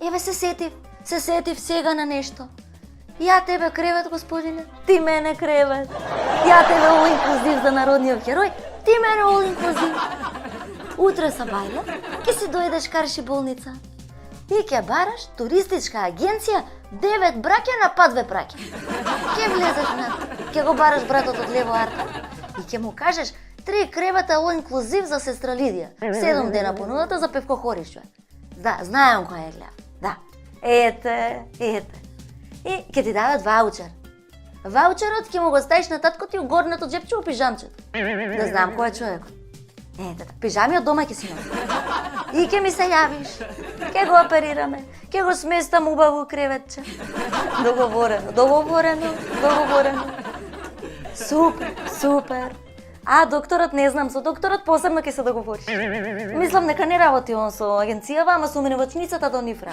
Еве се сетив сега на нешто. Ја тебе кревет, господине, ти мене кревет. Ја тебе all inclusive за народниот херој, ти мене all inclusive. Утре са бајле, ќе си дојдеш карши болница. И ќе бараш туристичка агенција 9 браќа на па 2 праќа. Ќе влезеш внатре, ќе го бараш братот од лево арта и ќе му кажеш 3 кревета all inclusive за сестра Лидија. 7 дена понудата за Певко Хоришче. Да, знаем која е гледа. Да. Ете. И ќе ти дадат ваучер. Ваучерот ќе му го ставиш на татко ти у горното џепче у пижамчето. Да знам кој е човекот. Ете, пижамиот дома ќе си носи. И ќе ми се јавиш. Ќе го оперираме. Ќе го сместам убаво креветче. Договорено. Супер. А докторот не знам, со докторот посебно ќе се договориш. Мислам нека не работи он со агенцијава, ама со меневачницата до нив работи.